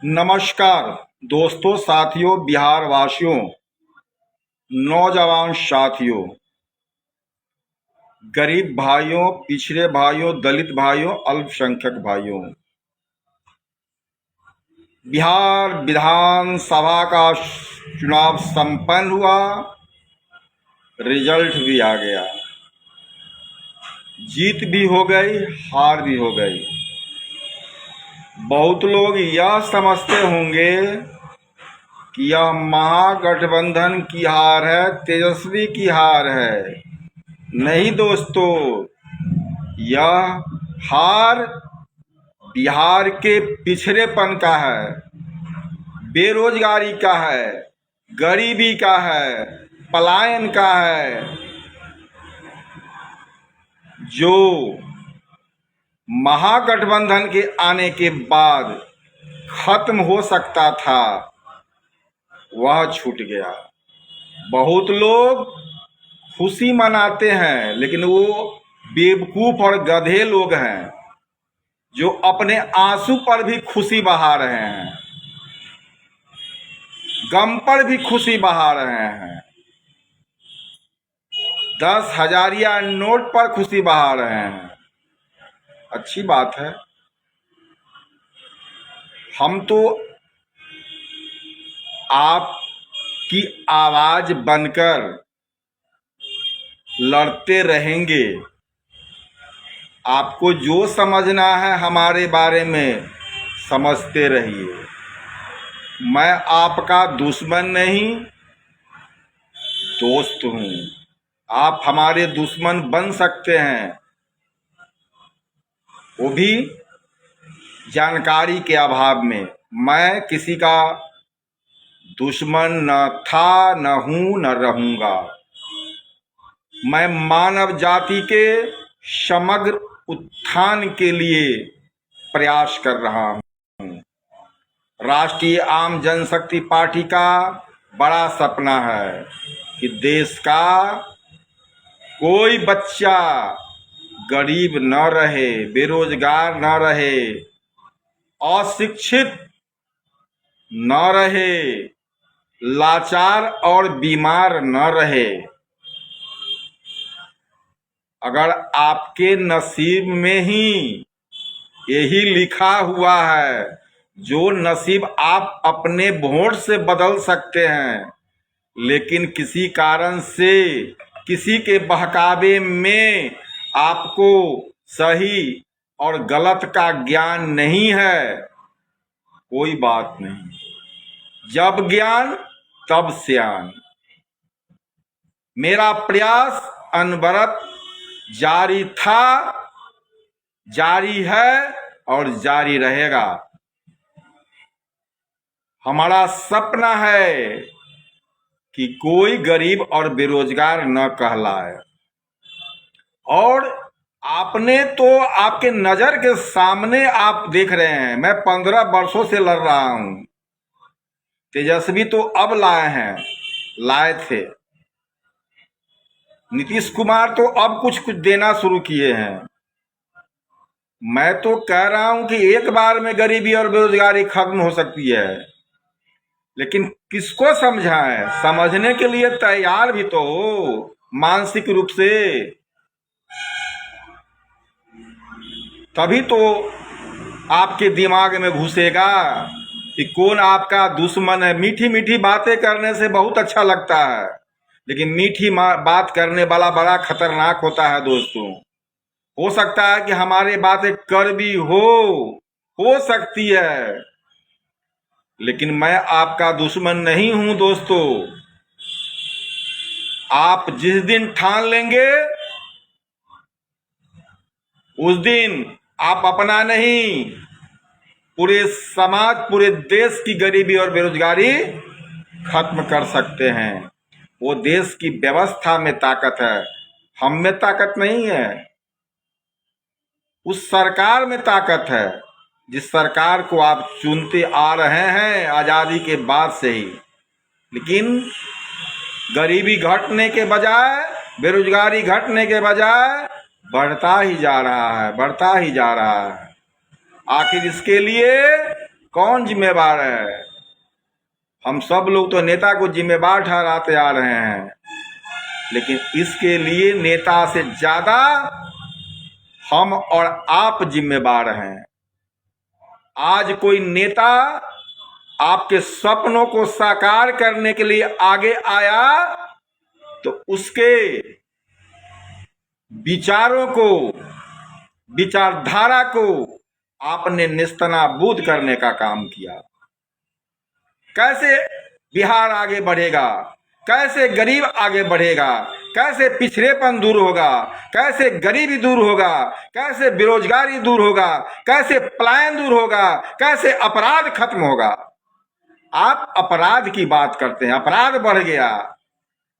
नमस्कार दोस्तों, साथियों, बिहार वासियों, नौजवान साथियों, गरीब भाइयों, पिछड़े भाइयों, दलित भाइयों, अल्पसंख्यक भाइयों। बिहार विधानसभा का चुनाव संपन्न हुआ, रिजल्ट भी आ गया। जीत भी हो गई, हार भी हो गई। बहुत लोग यह समझते होंगे कि यह महागठबंधन की हार है, तेजस्वी की हार है। नहीं दोस्तों, यह हार बिहार के पिछड़ेपन का है, बेरोजगारी का है, गरीबी का है, पलायन का है। जो महागठबंधन के आने के बाद खत्म हो सकता था, वह छूट गया। बहुत लोग खुशी मनाते हैं, लेकिन वो बेवकूफ और गधे लोग हैं जो अपने आंसू पर भी खुशी बहा रहे हैं, गम पर भी खुशी बहा रहे हैं, 10,000 नोट पर खुशी बहा रहे हैं। अच्छी बात है। हम तो आपकी आवाज बनकर लड़ते रहेंगे। आपको जो समझना है हमारे बारे में समझते रहिए। मैं आपका दुश्मन नहीं, दोस्त हूँ। आप हमारे दुश्मन बन सकते हैं, वो भी जानकारी के अभाव में। मैं किसी का दुश्मन न था, न हूँ, न रहूँगा। मैं मानव जाति के समग्र उत्थान के लिए प्रयास कर रहा हूँ। राष्ट्रीय आम जनशक्ति पार्टी का बड़ा सपना है कि देश का कोई बच्चा गरीब न रहे, बेरोजगार न रहे, अशिक्षित न रहे, लाचार और बीमार न रहे। अगर आपके नसीब में ही यही लिखा हुआ है, जो नसीब आप अपने वोट से बदल सकते हैं, लेकिन किसी कारण से, किसी के बहकावे में आपको सही और गलत का ज्ञान नहीं है, कोई बात नहीं। जब ज्ञान तब सियान। मेरा प्रयास अनवरत जारी था, जारी है और जारी रहेगा। हमारा सपना है कि कोई गरीब और बेरोजगार न कहलाए। और आपने तो, आपके नजर के सामने आप देख रहे हैं, मैं 15 वर्षों से लड़ रहा हूं। तेजस्वी तो अब लाए थे। नीतीश कुमार तो अब कुछ देना शुरू किए हैं। मैं तो कह रहा हूं कि एक बार में गरीबी और बेरोजगारी खत्म हो सकती है, लेकिन किसको समझाएं? समझने के लिए तैयार भी तो हो मानसिक रूप से, तभी तो आपके दिमाग में घुसेगा कि कौन आपका दुश्मन है। मीठी मीठी बातें करने से बहुत अच्छा लगता है, लेकिन मीठी बात करने वाला बड़ा खतरनाक होता है दोस्तों। हो सकता है कि हमारे बातें कर भी हो सकती है, लेकिन मैं आपका दुश्मन नहीं हूं दोस्तों। आप जिस दिन ठान लेंगे, उस दिन आप अपना नहीं, पूरे समाज, पूरे देश की गरीबी और बेरोजगारी खत्म कर सकते हैं। वो देश की व्यवस्था में ताकत है, हम में ताकत नहीं है। उस सरकार में ताकत है जिस सरकार को आप चुनते आ रहे हैं आजादी के बाद से ही। लेकिन गरीबी घटने के बजाय, बेरोजगारी घटने के बजाय बढ़ता ही जा रहा है, बढ़ता ही जा रहा है। आखिर इसके लिए कौन जिम्मेवार है? हम सब लोग तो नेता को जिम्मेवार ठहराते आ रहे हैं, लेकिन इसके लिए नेता से ज्यादा हम और आप जिम्मेवार हैं। आज कोई नेता आपके सपनों को साकार करने के लिए आगे आया तो उसके विचारों को, विचारधारा को आपने निस्तनाबूद करने का काम किया। कैसे बिहार आगे बढ़ेगा, कैसे गरीब आगे बढ़ेगा, कैसे पिछड़ेपन दूर होगा, कैसे गरीबी दूर होगा, कैसे बेरोजगारी दूर होगा, कैसे पलायन दूर होगा, कैसे अपराध खत्म होगा। आप अपराध की बात करते हैं, अपराध बढ़ गया,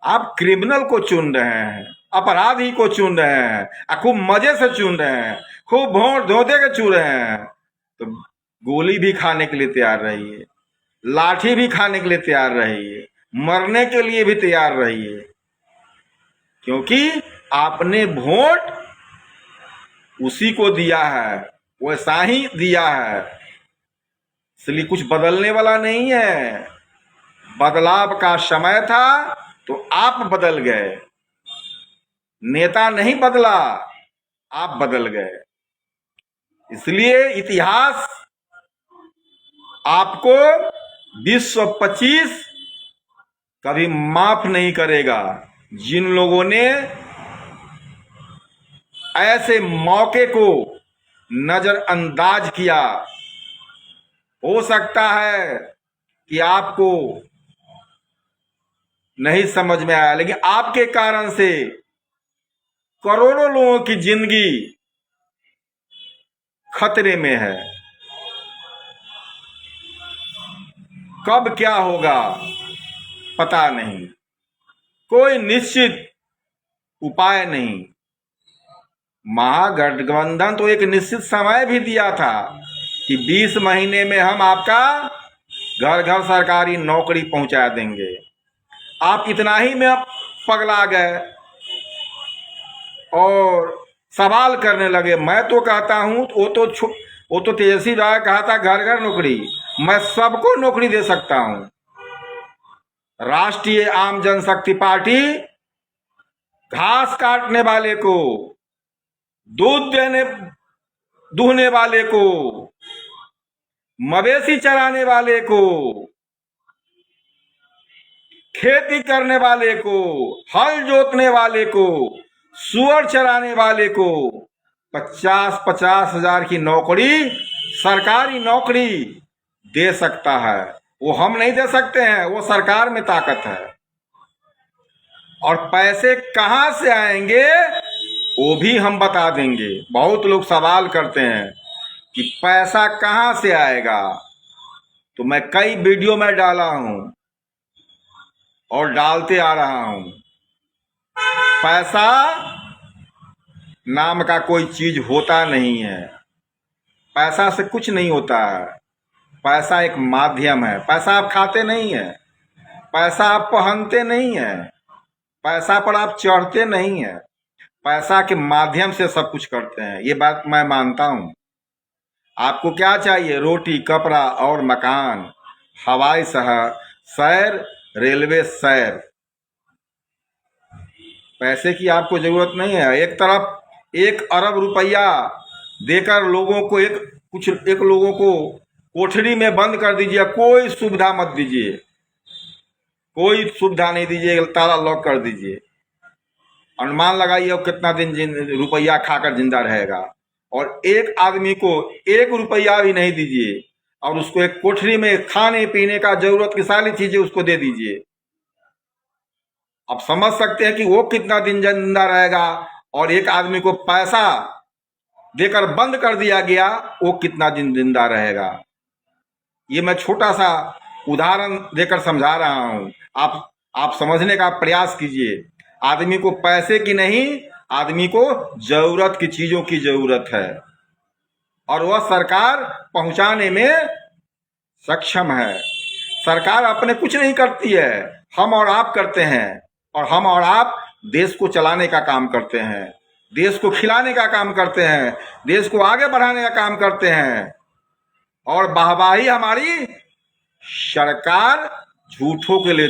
आप क्रिमिनल को चुन रहे हैं, अपराधी को चुन रहे हैं, खूब मजे से चुन रहे हैं, खूब भोट धोते के चुन रहे हैं, तो गोली भी खाने के लिए तैयार रहिए, लाठी भी खाने के लिए तैयार रहिए, मरने के लिए भी तैयार रहिए, क्योंकि आपने वोट उसी को दिया है, वैसा ही दिया है, इसलिए कुछ बदलने वाला नहीं है। बदलाव का समय था तो आप बदल गए, नेता नहीं बदला, आप बदल गए। इसलिए इतिहास आपको 2025 कभी माफ नहीं करेगा। जिन लोगों ने ऐसे मौके को नजरअंदाज किया, हो सकता है कि आपको नहीं समझ में आया, लेकिन आपके कारण से करोड़ों लोगों की जिंदगी खतरे में है। कब क्या होगा पता नहीं, कोई निश्चित उपाय नहीं। महागठबंधन तो एक निश्चित समय भी दिया था कि 20 महीने में हम आपका घर घर सरकारी नौकरी पहुंचा देंगे। आप इतना ही में पगला गए और सवाल करने लगे। मैं तो कहता हूं वो तो तेजस्वी राय कहा था घर घर नौकरी, मैं सबको नौकरी दे सकता हूं। राष्ट्रीय आम जनशक्ति पार्टी घास काटने वाले को, दूध दूहने वाले को, मवेशी चराने वाले को, खेती करने वाले को, हल जोतने वाले को, सुअर चराने वाले को 50-50 हजार की नौकरी, सरकारी नौकरी दे सकता है। वो हम नहीं दे सकते हैं, वो सरकार में ताकत है। और पैसे कहां से आएंगे वो भी हम बता देंगे। बहुत लोग सवाल करते हैं कि पैसा कहां से आएगा, तो मैं कई वीडियो में डाला हूं और डालते आ रहा हूं। पैसा नाम का कोई चीज होता नहीं है, पैसा से कुछ नहीं होता है। पैसा एक माध्यम है। पैसा आप खाते नहीं है, पैसा आप पहनते नहीं है, पैसा पर आप चढ़ते नहीं है, पैसा के माध्यम से सब कुछ करते हैं। ये बात मैं मानता हूं। आपको क्या चाहिए? रोटी, कपड़ा और मकान, हवाई सैर, रेलवे सैर। पैसे की आपको जरूरत नहीं है। एक तरफ 1 अरब रुपया देकर लोगों को एक लोगों को कोठरी में बंद कर दीजिए, कोई सुविधा मत दीजिए, कोई सुविधा नहीं दीजिए, ताला लॉक कर दीजिए। अनुमान लगाइए वो कितना दिन रुपया खाकर जिंदा रहेगा। और एक आदमी को 1 रुपया भी नहीं दीजिए और उसको एक कोठरी में खाने पीने का जरूरत की सारी चीजें उसको दे दीजिए। आप समझ सकते हैं कि वो कितना दिन जिंदा रहेगा। और एक आदमी को पैसा देकर बंद कर दिया गया, वो कितना दिन जिंदा रहेगा। ये मैं छोटा सा उदाहरण देकर समझा रहा हूं। आप समझने का प्रयास कीजिए। आदमी को पैसे की नहीं, आदमी को जरूरत की चीजों की जरूरत है और वह सरकार पहुंचाने में सक्षम है। सरकार अपने कुछ नहीं करती है, हम और आप करते हैं। और हम और आप देश को चलाने का काम करते हैं, देश को खिलाने का काम करते हैं, देश को आगे बढ़ाने का काम करते हैं। और वाहवाही हमारी सरकार झूठों के लिए